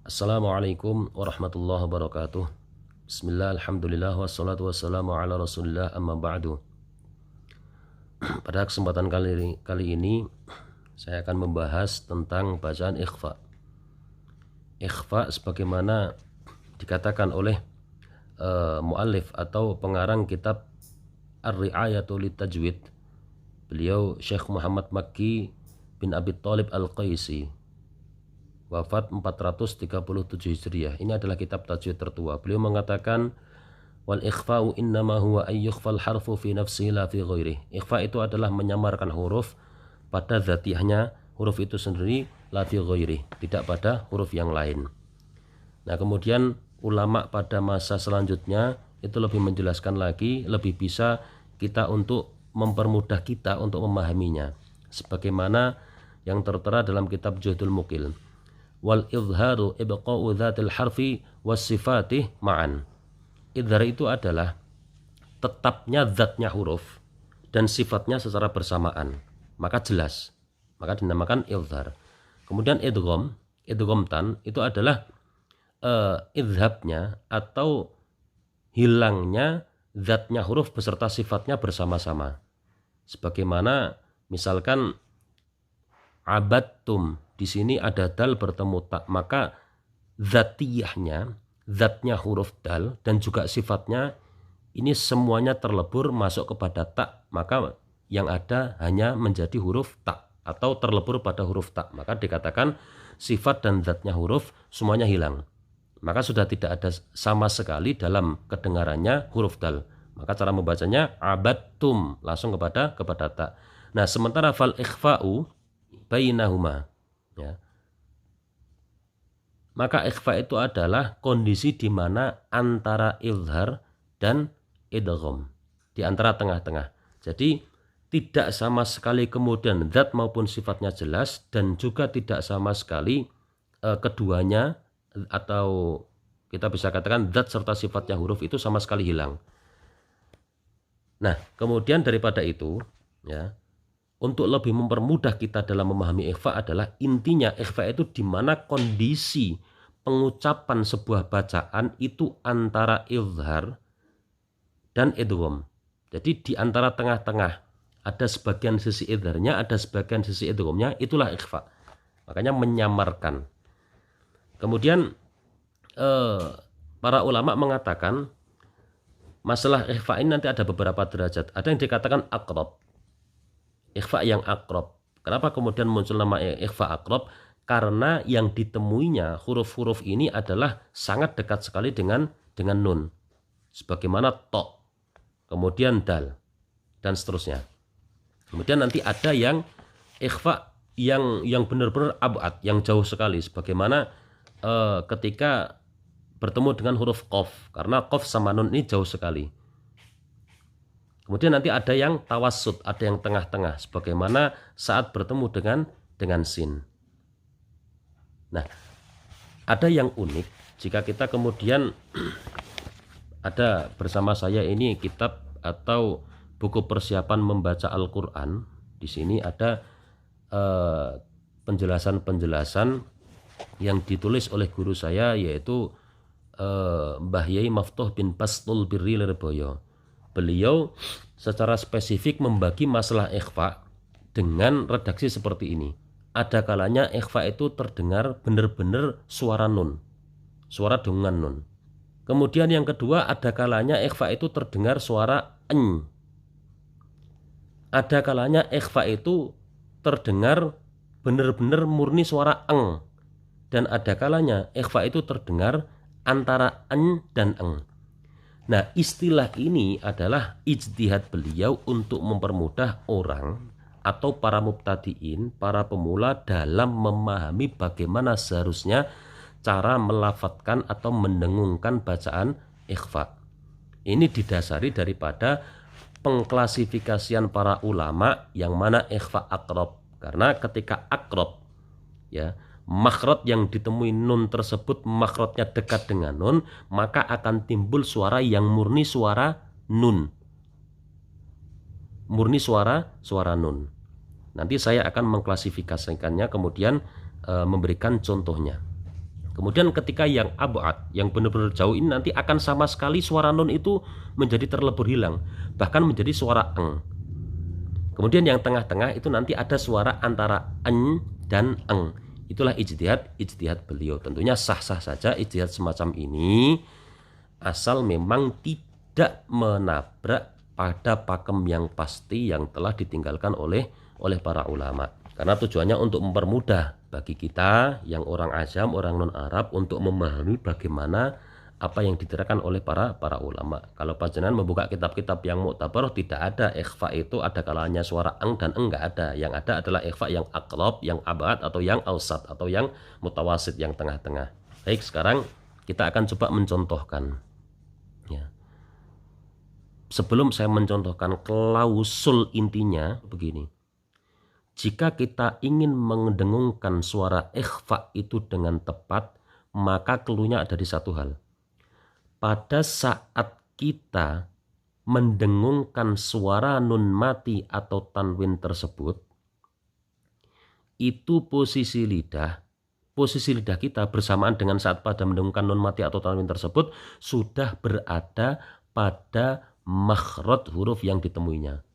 Assalamualaikum warahmatullahi wabarakatuh. Bismillah, alhamdulillah, wassalatu wassalamu ala rasulillah, amma ba'du. Pada kesempatan kali ini saya akan membahas tentang bacaan ikhfa. Ikhfa sebagaimana dikatakan oleh muallif atau pengarang kitab Ar-Ri'ayatu Litajwid, beliau Syekh Muhammad Makki bin Abi Thalib Al-Qaisi, wafat 437 Hijriah. Ini adalah kitab tajwid tertua. Beliau mengatakan, wal ikhfa'u innama huwa ayyukhfal harfu fi nafsihi la fi ghairihi. Ikhfa itu adalah menyamarkan huruf pada zatiahnya, huruf itu sendiri, la fi ghairihi, tidak pada huruf yang lain. Nah, kemudian ulama pada masa selanjutnya itu lebih menjelaskan lagi, lebih bisa kita untuk mempermudah kita untuk memahaminya, sebagaimana yang tertera dalam kitab Juhdul Muqil. Wal izharu ibqa'u dzatil harfi was sifatih ma'an. Izhar itu adalah tetapnya zatnya huruf dan sifatnya secara bersamaan, maka jelas, maka dinamakan izhar. Kemudian idgham, idghamtan itu adalah idhabnya atau hilangnya zatnya huruf beserta sifatnya bersama-sama. Sebagaimana misalkan abadtum, di sini ada dal bertemu tak, maka zatiyahnya, zatnya huruf dal dan juga sifatnya ini semuanya terlebur masuk kepada tak, maka yang ada hanya menjadi huruf tak atau terlebur pada huruf tak, maka dikatakan sifat dan zatnya huruf semuanya hilang, maka sudah tidak ada sama sekali dalam kedengarannya huruf dal, maka cara membacanya abadtum, langsung kepada tak. Nah, sementara fal ikhfa'u bainahuma, ya, maka ikhfa itu adalah kondisi di mana antara izhar dan idgham, di antara tengah-tengah. Jadi tidak sama sekali kemudian zat maupun sifatnya jelas, dan juga tidak sama sekali keduanya, atau kita bisa katakan zat serta sifatnya huruf itu sama sekali hilang. Nah, kemudian daripada itu, ya, untuk lebih mempermudah kita dalam memahami ikhfa adalah intinya ikhfa itu di mana kondisi pengucapan sebuah bacaan itu antara izhar dan idgham. Jadi di antara tengah-tengah, ada sebagian sisi izharnya, ada sebagian sisi idghamnya, itulah ikhfa. Makanya menyamarkan. Kemudian para ulama mengatakan masalah ikhfa ini nanti ada beberapa derajat. Ada yang dikatakan aqrab, ikhfa yang akrab. Kenapa kemudian muncul nama ikhfa akrab? Karena yang ditemuinya huruf-huruf ini adalah sangat dekat sekali dengan nun, sebagaimana to, kemudian dal, dan seterusnya. Kemudian nanti ada yang ikhfa yang benar-benar abad, yang jauh sekali, sebagaimana ketika bertemu dengan huruf qaf, karena qaf sama nun ini jauh sekali. Kemudian nanti ada yang tawassut, ada yang tengah-tengah, sebagaimana saat bertemu dengan sin. Nah, ada yang unik jika kita kemudian ada bersama saya ini kitab atau buku persiapan membaca Al-Quran. Di sini ada penjelasan-penjelasan yang ditulis oleh guru saya, yaitu Mbah Yai Maftuh bin Bastul Birri Lirboyo. Beliau secara spesifik membagi masalah ikhfa dengan redaksi seperti ini. Ada kalanya ikhfa itu terdengar benar-benar suara nun, suara dengungan nun. Kemudian yang kedua, ada kalanya ikhfa itu terdengar suara eng. Ada kalanya ikhfa itu terdengar benar-benar murni suara eng. Dan ada kalanya ikhfa itu terdengar antara eng dan eng. Nah, istilah ini adalah ijtihad beliau untuk mempermudah orang atau para mubtadiin, para pemula dalam memahami bagaimana seharusnya cara melafatkan atau mendengungkan bacaan ikhfa. Ini didasari daripada pengklasifikasian para ulama yang mana ikhfa akrab. Karena ketika akrab, ya, makhraj yang ditemui nun tersebut makhrajnya dekat dengan nun, maka akan timbul suara yang murni suara nun, murni suara nun. Nanti saya akan mengklasifikasikannya, kemudian memberikan contohnya. Kemudian ketika yang abad, yang benar-benar jauh ini nanti akan sama sekali suara nun itu menjadi terlebur hilang, bahkan menjadi suara eng. Kemudian yang tengah-tengah itu nanti ada suara antara en dan eng. Itulah ijtihad beliau. Tentunya sah-sah saja ijtihad semacam ini, asal memang tidak menabrak pada pakem yang pasti yang telah ditinggalkan oleh para ulama. Karena tujuannya untuk mempermudah bagi kita yang orang ajam, orang non-Arab untuk memahami bagaimana apa yang diterangkan oleh para ulama. Kalau panjenengan membuka kitab-kitab yang muktabar, tidak ada ikhfa itu ada kalanya suara eng dan eng, enggak ada. Yang ada adalah ikhfa yang aqrab, yang abad, atau yang ausat, atau yang mutawasid, yang tengah-tengah. Baik, sekarang kita akan coba mencontohkan. Ya. Sebelum saya mencontohkan klausul intinya begini. Jika kita ingin mendengungkan suara ikhfa itu dengan tepat, maka keluarnya ada di satu hal. Pada saat kita mendengungkan suara nun mati atau tanwin tersebut, itu posisi lidah kita bersamaan dengan saat pada mendengungkan nun mati atau tanwin tersebut sudah berada pada makhraj huruf yang ditemuinya.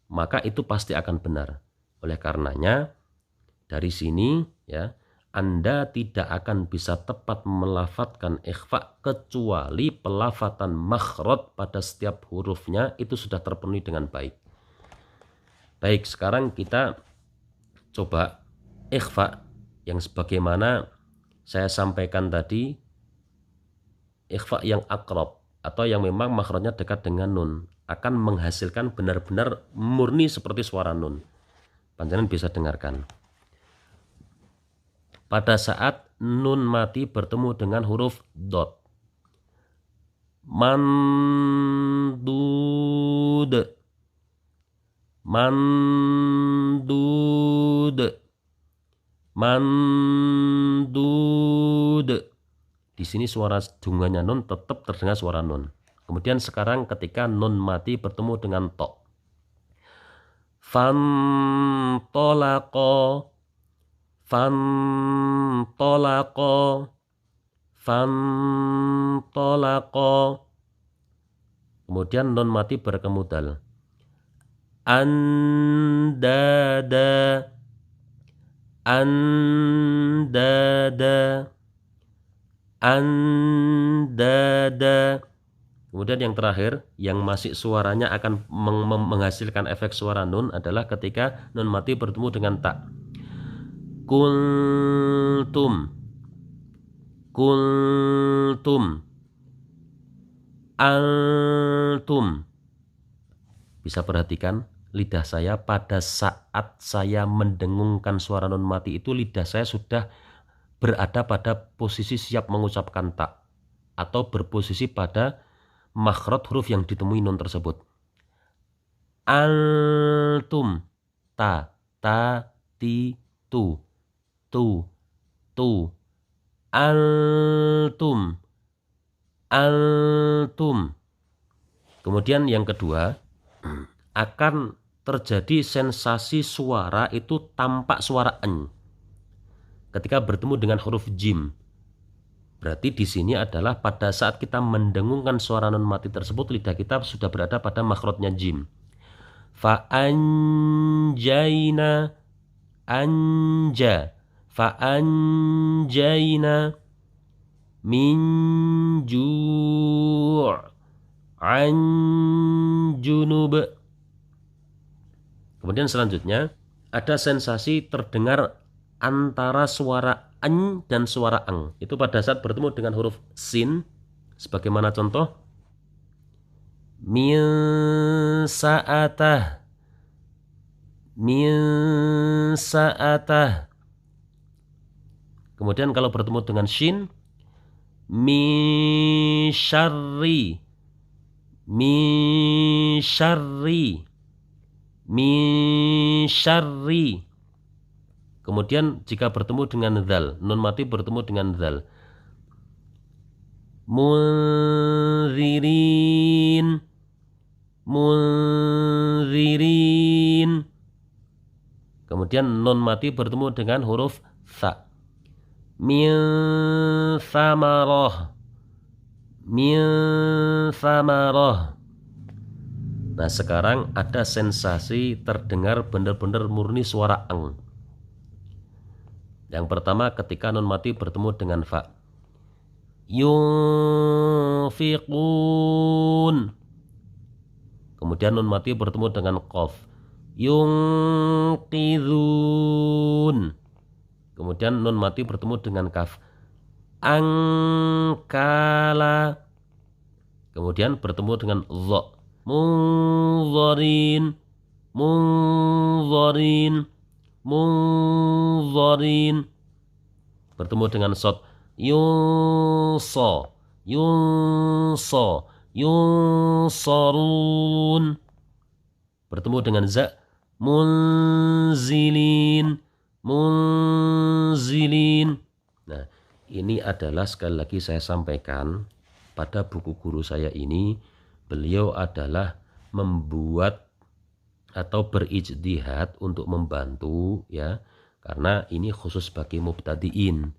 Maka itu pasti akan benar. Oleh karenanya dari sini ya, Anda tidak akan bisa tepat melafatkan ikhfa kecuali pelafatan makhraj pada setiap hurufnya itu sudah terpenuhi dengan baik. Baik, sekarang kita coba ikhfa yang sebagaimana saya sampaikan tadi, ikhfa yang aqrab atau yang memang makhrajnya dekat dengan nun akan menghasilkan benar-benar murni seperti suara nun. Panjenengan bisa dengarkan. Pada saat nun mati bertemu dengan huruf dot, mandud, mandud, mandud. Di sini suara dungannya nun tetap terdengar suara nun. Kemudian sekarang ketika nun mati bertemu dengan to, fantolako, fantolako, fantolako. Kemudian nun mati berkemudal. Andada, andada, andada. Kemudian yang terakhir yang masih suaranya akan menghasilkan efek suara nun adalah ketika nun mati bertemu dengan ta. Kultum, kultum, altum. Bisa perhatikan lidah saya pada saat saya mendengungkan suara nun mati itu, lidah saya sudah berada pada posisi siap mengucapkan ta atau berposisi pada makhraj huruf yang ditemui nun tersebut. Altum, ta, ti, tu, altum, altum. Kemudian yang kedua, akan terjadi sensasi suara itu tampak suara en ketika bertemu dengan huruf jim. Berarti di sini adalah pada saat kita mendengungkan suara nun mati tersebut, lidah kita sudah berada pada makhrajnya jim. Fa anjaina, anja, fa anjaina, min ju' an junub. Kemudian selanjutnya ada sensasi terdengar antara suara en dan suara eng. Itu pada saat bertemu dengan huruf sin. Sebagaimana contoh, min sa'atah, min sa'atah. Kemudian kalau bertemu dengan shin, min syarri, min syarri, min syarri. Kemudian jika bertemu dengan dzal, nun mati bertemu dengan dzal, munzirin, munzirin. Kemudian nun mati bertemu dengan huruf tha, min thamarah, min thamarah. Nah sekarang ada sensasi terdengar benar-benar murni suara ang. Yang pertama ketika nun mati bertemu dengan fa. Yunfiqun. Kemudian nun mati bertemu dengan qaf. Yunqidhun. Kemudian nun mati bertemu dengan kaf. Angkala. Kemudian bertemu dengan dha. Munzarin. Munzarin. Munzarin. Bertemu dengan shad. Yunsa. Yunsa. Yunsarun. Bertemu dengan za. Munzilin. Munzilin. Nah, ini adalah sekali lagi saya sampaikan pada buku guru saya ini, beliau adalah membuat atau berijtihad untuk membantu ya, karena ini khusus bagi mubtadiin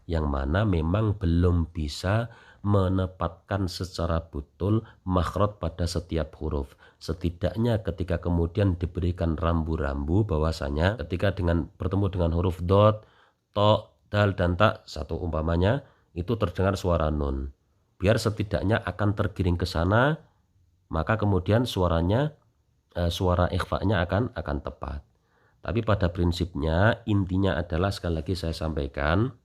yang mana memang belum bisa menempatkan secara betul makhraj pada setiap huruf. Setidaknya ketika kemudian diberikan rambu-rambu bahwasanya ketika bertemu dengan huruf dot, to, dal dan ta satu umpamanya itu terdengar suara nun. Biar setidaknya akan tergiring ke sana, maka kemudian suaranya suara ikhfa-nya akan tepat. Tapi pada prinsipnya intinya adalah sekali lagi saya sampaikan,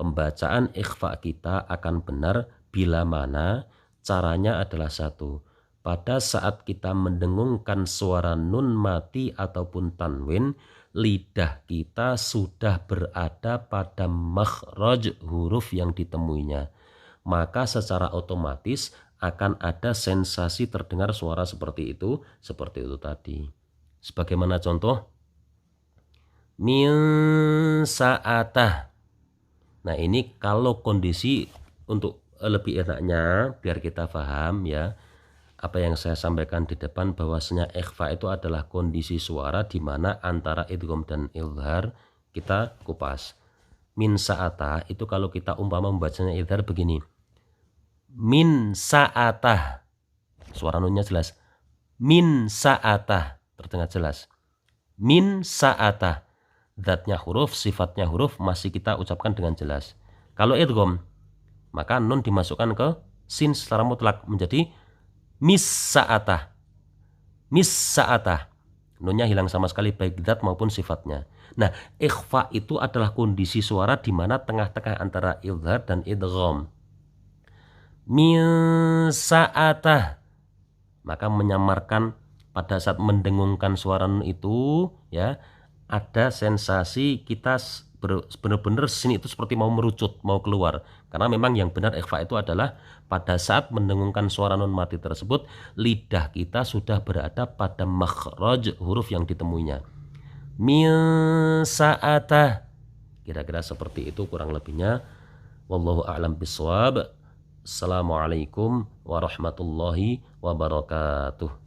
pembacaan ikhfa kita akan benar bila mana caranya adalah satu. Pada saat kita mendengungkan suara nun mati ataupun tanwin, lidah kita sudah berada pada makhraj huruf yang ditemuinya. Maka secara otomatis akan ada sensasi terdengar suara seperti itu tadi. Sebagaimana contoh, min sa'atah. Nah ini kalau kondisi untuk lebih enaknya biar kita paham ya apa yang saya sampaikan di depan, bahwasanya ikhfa itu adalah kondisi suara di mana antara idgham dan izhar kita kupas. Min sa'atah itu kalau kita umpama membacanya izhar begini. Min sa'atah. Suara nunnya jelas. Min sa'atah terdengar jelas. Min sa'atah. Zatnya huruf, sifatnya huruf masih kita ucapkan dengan jelas. Kalau idgham, maka nun dimasukkan ke sin secara mutlak menjadi mis sa'atah. Mis sa'atah. Nunnya hilang sama sekali baik zat maupun sifatnya. Nah, ikhfa itu adalah kondisi suara di mana tengah-tengah antara izhar dan idgham. Min sa'atah. Maka menyamarkan pada saat mendengungkan suara nun itu ya, ada sensasi kita benar-benar sini itu seperti mau merucut, mau keluar. Karena memang yang benar ikhfa itu adalah pada saat mendengungkan suara nun mati tersebut, lidah kita sudah berada pada makhraj huruf yang ditemuinya. Min sa'atah. Kira-kira seperti itu kurang lebihnya. Wallahu a'lam bishawab. Assalamualaikum warahmatullahi wabarakatuh.